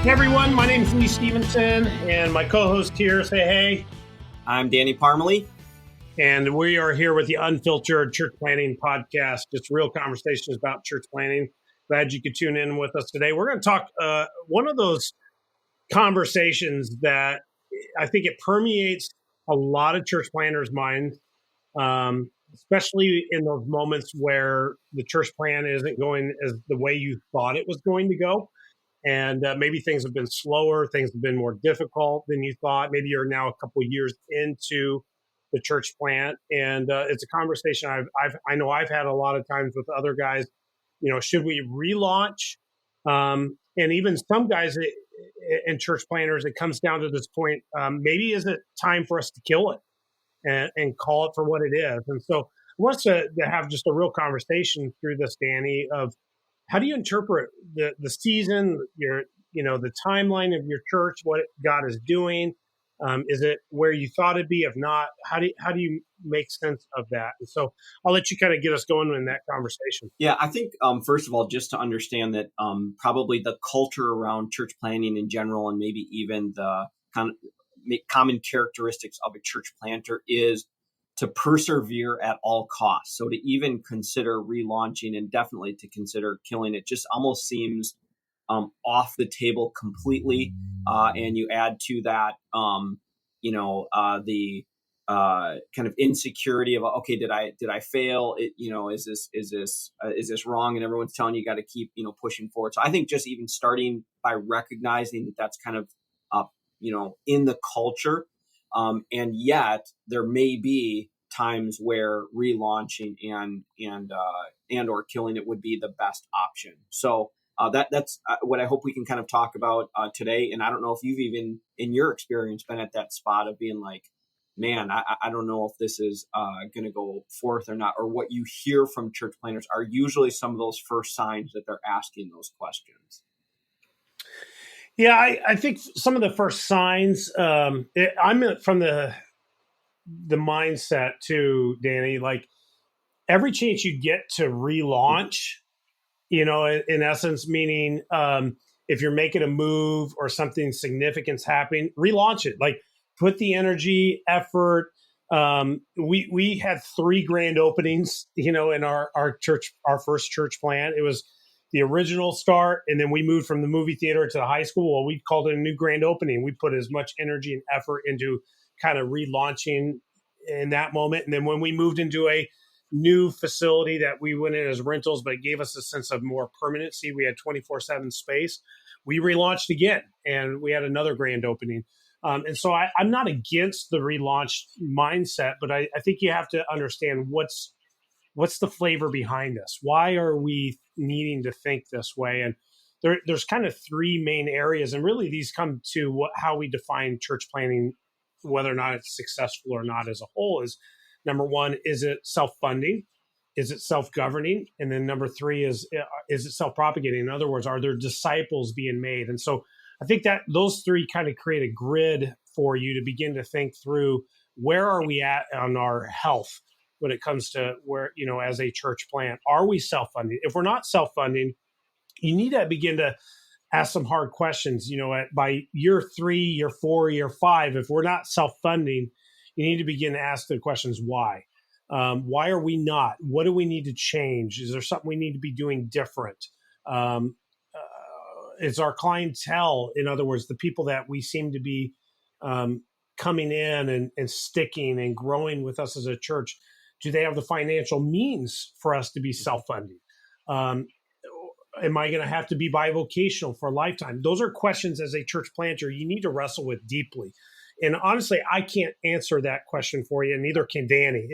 Hey everyone, my name is Stephenson, and my co-host here, say hey. I'm Danny Parmelee. And we are here with the Unfiltered Church Planting Podcast, just real conversations about church planting. Glad you could tune in with us today. We're going to talk one of those conversations that I think it permeates a lot of church planters' minds, especially in those moments where the church plan isn't going as the way you thought it was going to go. And maybe things have been slower, things have been more difficult than you thought. Maybe you're now a couple of years into the church plant, and it's a conversation I know I've had a lot of times with other guys. You know, should we relaunch? And even some guys in church planters, it comes down to this point. Maybe is it time for us to kill it and call it for what it is? And so I want us to have just a real conversation through this, Danny, of how do you interpret the season, the timeline of your church, what God is doing? Is it where you thought it'd be? If not, how do you make sense of that? And so I'll let you kind of get us going in that conversation. Yeah, I think first of all, just to understand that probably the culture around church planting in general, and maybe even the common characteristics of a church planter is to persevere at all costs. So to even consider relaunching and definitely to consider killing it just almost seems off the table completely. And you add to that, the kind of insecurity of, okay, did I fail? Is this wrong? And everyone's telling you got to keep, pushing forward. So I think just even starting by recognizing that that's kind of, in the culture. And yet there may be times where relaunching and or killing it would be the best option. So that's what I hope we can kind of talk about today. And I don't know if you've even in your experience been at that spot of being like, man, I don't know if this is going to go forth or not, or what you hear from church planters are usually some of those first signs that they're asking those questions. Yeah, I think some of the first signs, I'm from the mindset too, Danny, like every chance you get to relaunch, in essence, meaning if you're making a move or something significant's happening, relaunch it. Like put the energy, effort. We had 3 grand openings, in our church, our first church plant. It was the original start, and then we moved from the movie theater to the high school. Well, we called it a new grand opening. We put as much energy and effort into kind of relaunching in that moment. And then when we moved into a new facility that we went in as rentals, but it gave us a sense of more permanency, we had 24/7 space. We relaunched again, and we had another grand opening. And so I'm not against the relaunch mindset, but I think you have to understand what's the flavor behind this. Why are we needing to think this way? And there's kind of 3 main areas, and really these come to how we define church planting, whether or not it's successful or not as a whole. Is number 1, is it self-funding? Is it self-governing? And then number 3 is it self-propagating? In other words, are there disciples being made? And so I think that those 3 kind of create a grid for you to begin to think through, where are we at on our health when it comes to where, as a church plant, are we self-funding? If we're not self-funding, you need to begin to ask some hard questions, by year 3, year 4, year 5. If we're not self-funding, you need to begin to ask the questions, why? Why are we not? What do we need to change? Is there something we need to be doing different? Is our clientele, in other words, the people that we seem to be coming in and sticking and growing with us as a church, do they have the financial means for us to be self-funding? Am I going to have to be bivocational for a lifetime? Those are questions as a church planter you need to wrestle with deeply. And honestly, I can't answer that question for you, and neither can Danny.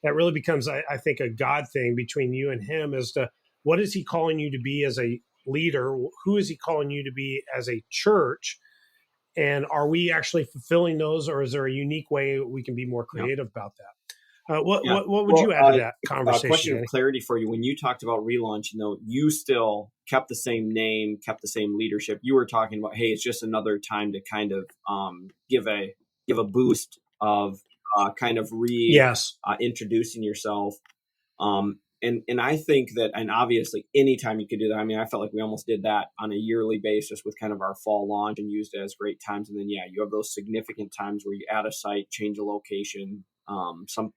That really becomes, I think, a God thing between you and him as to what is he calling you to be as a leader? Who is he calling you to be as a church? And are we actually fulfilling those, or is there a unique way we can be more creative about that? What would you add to that conversation? Question of clarity for you. When you talked about relaunch, you still kept the same name, kept the same leadership. You were talking about, hey, it's just another time to kind of give a boost of kind of introducing yourself. and I think that, and obviously anytime you could do that. I mean, I felt like we almost did that on a yearly basis with kind of our fall launch and used it as great times. And then, yeah, you have those significant times where you add a site, change a location,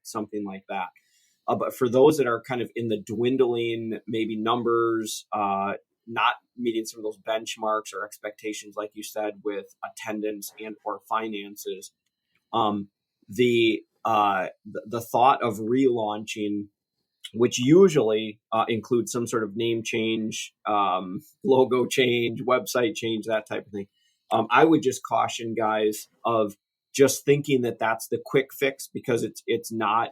something like that. But for those that are kind of in the dwindling, maybe numbers, not meeting some of those benchmarks or expectations, like you said, with attendance and or finances, um, the thought of relaunching, which usually includes some sort of name change, logo change, website change, that type of thing. I would just caution guys of just thinking that that's the quick fix, because it's not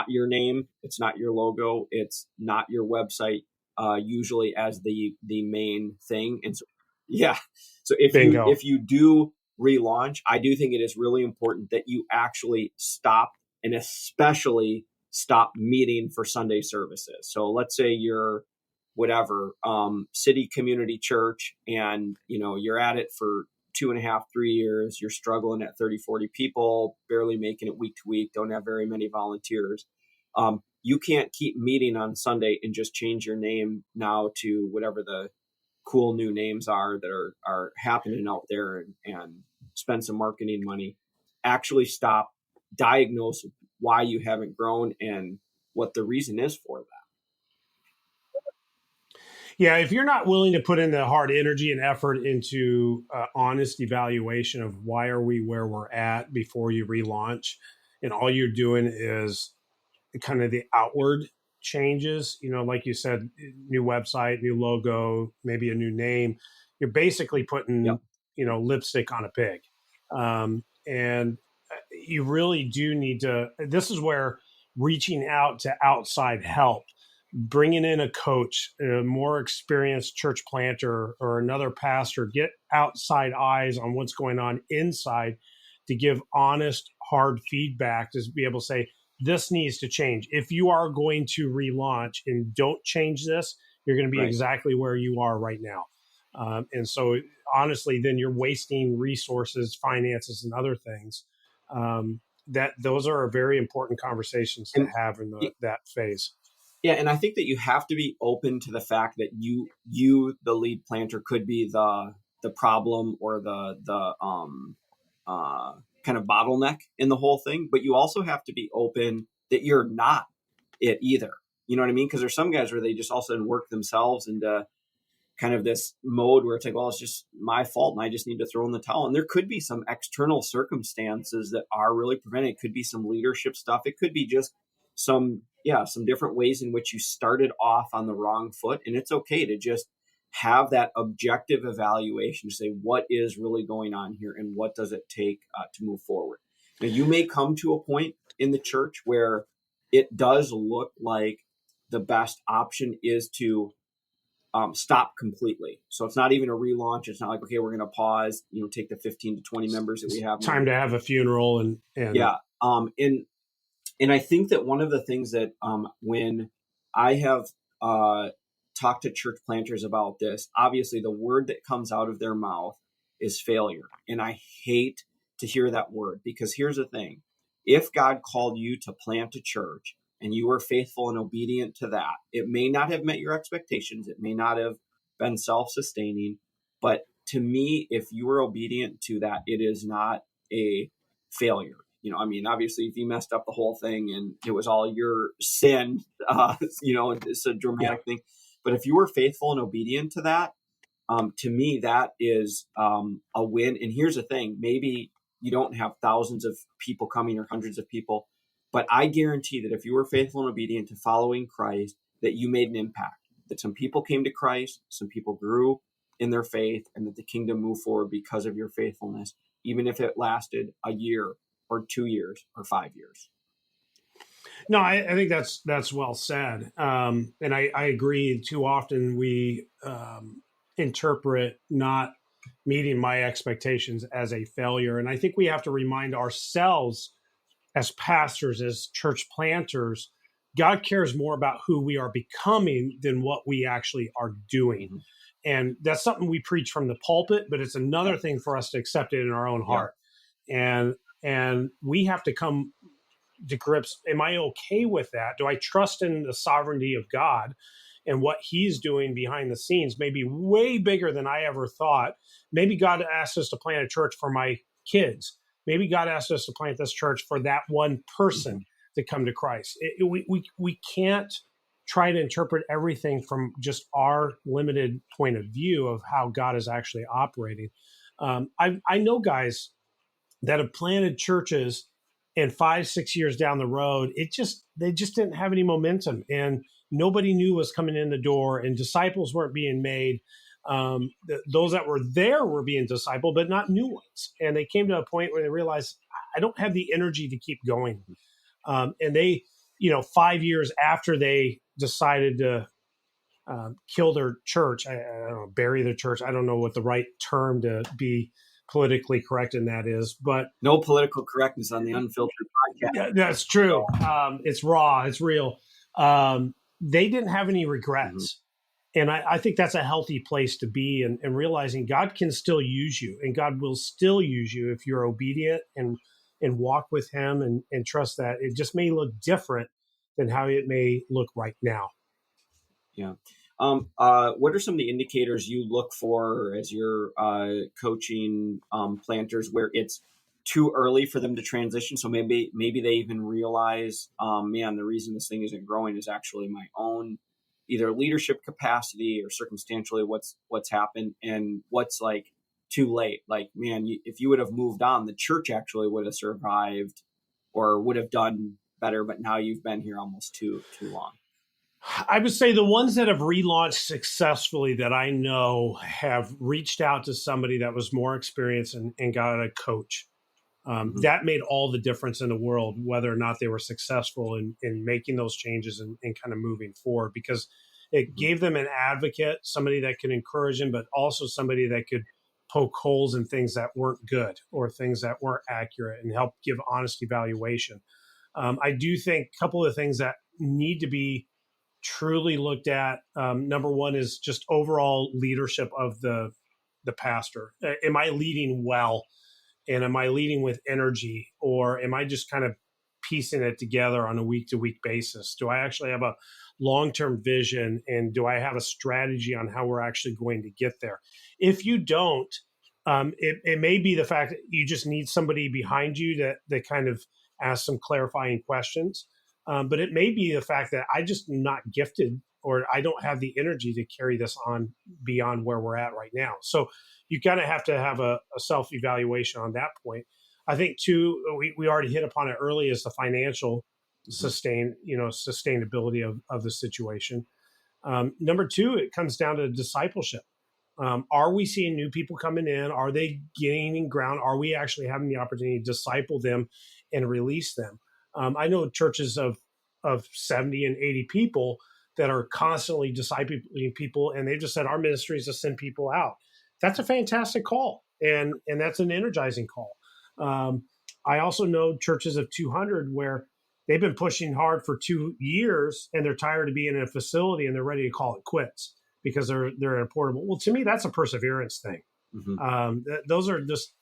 your name, it's not your logo, it's not your website, usually as the main thing. And so, yeah, so Bingo. if you do relaunch, I do think it is really important that you actually stop, and especially stop meeting for Sunday services. So let's say you're whatever, city community church, and you're at it for 2.5, 3 years, you're struggling at 30, 40 people, barely making it week to week, don't have very many volunteers. You can't keep meeting on Sunday and just change your name now to whatever the cool new names are that are happening out there, and spend some marketing money. Actually stop, diagnose why you haven't grown and what the reason is for that. Yeah, if you're not willing to put in the hard energy and effort into honest evaluation of why are we where we're at before you relaunch, and all you're doing is kind of the outward changes, like you said, new website, new logo, maybe a new name, you're basically putting, Yep. Lipstick on a pig. And you really do need to, this is where reaching out to outside help, bringing in a coach, a more experienced church planter or another pastor, get outside eyes on what's going on inside to give honest, hard feedback, to be able to say, this needs to change. If you are going to relaunch and don't change this, you're going to be Right. exactly where you are right now. And so honestly, then you're wasting resources, finances, and other things. That those are very important conversations to And have in that phase. yeah, and I think that you have to be open to the fact that you the lead planter, could be the problem or kind of bottleneck in the whole thing, but you also have to be open that you're not it either. You know what I mean? Because there's some guys where they just all of a sudden work themselves into kind of this mode where it's like, well, it's just my fault and I just need to throw in the towel. And there could be some external circumstances that are really preventing. It could be some leadership stuff. It could be just some different ways in which you started off on the wrong foot. And it's okay to just have that objective evaluation to say, what is really going on here and what does it take to move forward? Now, you may come to a point in the church where it does look like the best option is to stop completely. So it's not even a relaunch. It's not like, okay, we're going to pause, take the 15 to 20 members that we have now. Time to have a funeral and yeah. And I think that one of the things that when I have talked to church planters about this, obviously the word that comes out of their mouth is failure. And I hate to hear that word, because here's the thing. If God called you to plant a church and you were faithful and obedient to that, it may not have met your expectations. It may not have been self-sustaining. But to me, if you were obedient to that, it is not a failure. I mean, obviously, if you messed up the whole thing and it was all your sin, it's a dramatic thing. But if you were faithful and obedient to that, to me, that is a win. And here's the thing. Maybe you don't have thousands of people coming or hundreds of people, but I guarantee that if you were faithful and obedient to following Christ, that you made an impact, that some people came to Christ, some people grew in their faith, and that the kingdom moved forward because of your faithfulness, even if it lasted a year or 2 years or 5 years. No, I think that's well said. And I agree. Too often we interpret not meeting my expectations as a failure. And I think we have to remind ourselves as pastors, as church planters, God cares more about who we are becoming than what we actually are doing. Mm-hmm. And that's something we preach from the pulpit, but it's another thing for us to accept it in our own heart. And we have to come to grips. Am I okay with that? Do I trust in the sovereignty of God and what he's doing behind the scenes? Maybe way bigger than I ever thought. Maybe God asked us to plant a church for my kids. Maybe God asked us to plant this church for that one person to come to Christ. We can't try to interpret everything from just our limited point of view of how God is actually operating. I know guys that have planted churches, and 5-6 years down the road, they just didn't have any momentum, and nobody knew was coming in the door, and disciples weren't being made. Those that were there were being discipled, but not new ones. And they came to a point where they realized, I don't have the energy to keep going. And they, 5 years after they decided to kill their church, I don't know, bury their church. I don't know what the right term to be politically correct in that is, but no political correctness on the Unfiltered podcast. yeah, that's true. It's raw. It's real. They didn't have any regrets. And I think that's a healthy place to be, and realizing God can still use you, and God will still use you if you're obedient and walk with him and trust that it just may look different than how it may look right now. Yeah. What are some of the indicators you look for as you're coaching planters where it's too early for them to transition? So maybe they even realize, man, the reason this thing isn't growing is actually my own either leadership capacity or circumstantially what's happened, and what's like too late. Like, man, if you would have moved on, the church actually would have survived or would have done better, but now you've been here almost too long. I would say the ones that have relaunched successfully that I know have reached out to somebody that was more experienced and got a coach. That made all the difference in the world, whether or not they were successful in making those changes and kind of moving forward, because it gave them an advocate, somebody that could encourage them, but also somebody that could poke holes in things that weren't good or things that weren't accurate and help give honest evaluation. I do think a couple of things that need to be truly looked at. Number one is just overall leadership of the pastor. Am I leading well? And am I leading with energy, or am I just kind of piecing it together on a week to week basis? Do I actually have a long-term vision, and do I have a strategy on how we're actually going to get there? If you don't, it may be the fact that you just need somebody behind you that kind of ask some clarifying questions. But it may be the fact that I just am not gifted, or I don't have the energy to carry this on beyond where we're at right now. So you kind of have to have a self-evaluation on that point. I think too, we already hit upon it early, is the financial sustainability of the situation. Number two, it comes down to discipleship. Are we seeing new people coming in? Are they gaining ground? Are we actually having the opportunity to disciple them and release them? I know churches of 70 and 80 people that are constantly discipling people, and they've just said our ministry is to send people out. That's a fantastic call, and that's an energizing call. I also know churches of 200 where they've been pushing hard for 2 years, and they're tired of being in a facility, and they're ready to call it quits because they're in a portable. Well, to me, that's a perseverance thing. Those are just,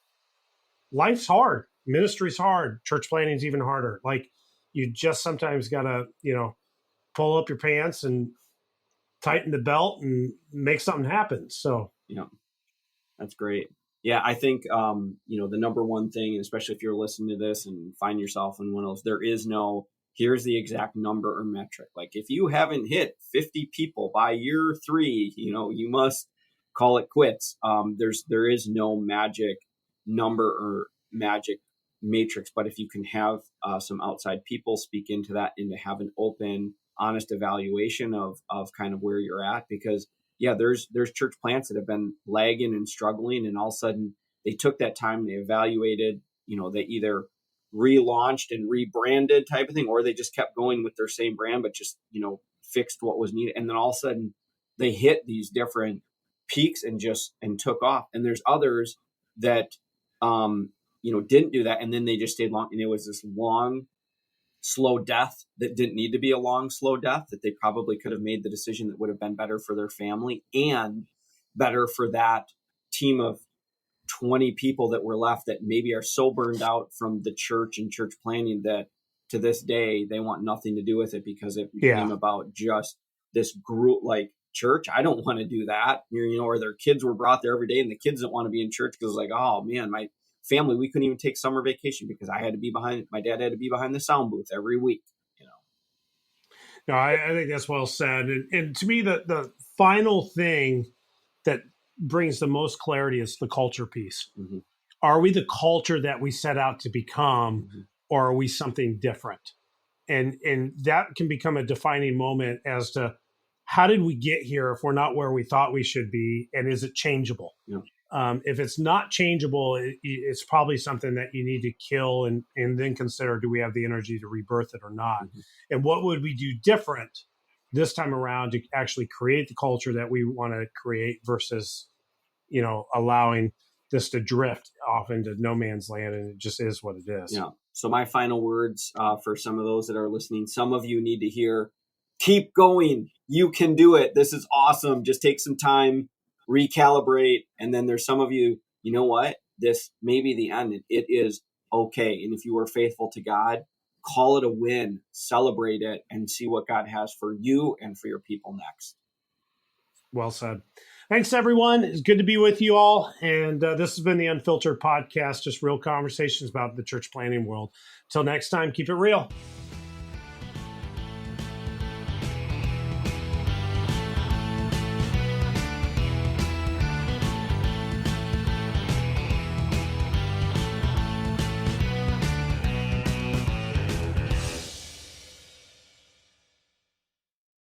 life's hard, ministry's hard, church planning is even harder. Like, you just sometimes gotta pull up your pants and tighten the belt and make something happen. So yeah, that's great. Yeah, I think the number one thing, especially if you're listening to this and find yourself in one of those, there is no here's the exact number or metric. Like, if you haven't hit 50 people by year 3, you must call it quits. There is no magic number or magic matrix, but if you can have some outside people speak into that and to have an open, honest evaluation of kind of where you're at, because there's church plants that have been lagging and struggling, and all of a sudden they took that time, they evaluated, they either relaunched and rebranded type of thing, or they just kept going with their same brand, but just, fixed what was needed. And then all of a sudden they hit these different peaks and took off. And there's others that, didn't do that. And then they just stayed long. And it was this long, slow death that didn't need to be a long, slow death, that they probably could have made the decision that would have been better for their family and better for that team of 20 people that were left that maybe are so burned out from the church and church planning that to this day, they want nothing to do with it because it became about just this group, like church. I don't want to do that. Or their kids were brought there every day and the kids didn't want to be in church because like, oh man, my family, we couldn't even take summer vacation because my dad had to be behind the sound booth every week. No, I think that's well said. And to me, the final thing that brings the most clarity is the culture piece. Mm-hmm. Are we the culture that we set out to become, or are we something different? And that can become a defining moment as to how did we get here if we're not where we thought we should be, and is it changeable? Yeah. If it's not changeable, it's probably something that you need to kill and then consider, do we have the energy to rebirth it or not? Mm-hmm. And what would we do different this time around to actually create the culture that we want to create versus, allowing this to drift off into no man's land, and it just is what it is. Yeah. So my final words for some of those that are listening, some of you need to hear, keep going. You can do it. This is awesome. Just take some time, recalibrate. And then there's some of you, you know what? This may be the end. It is okay. And if you are faithful to God, call it a win, celebrate it, and see what God has for you and for your people next. Well said. Thanks, everyone. It's good to be with you all. And this has been the Unfiltered Podcast, just real conversations about the church planting world. Till next time, keep it real.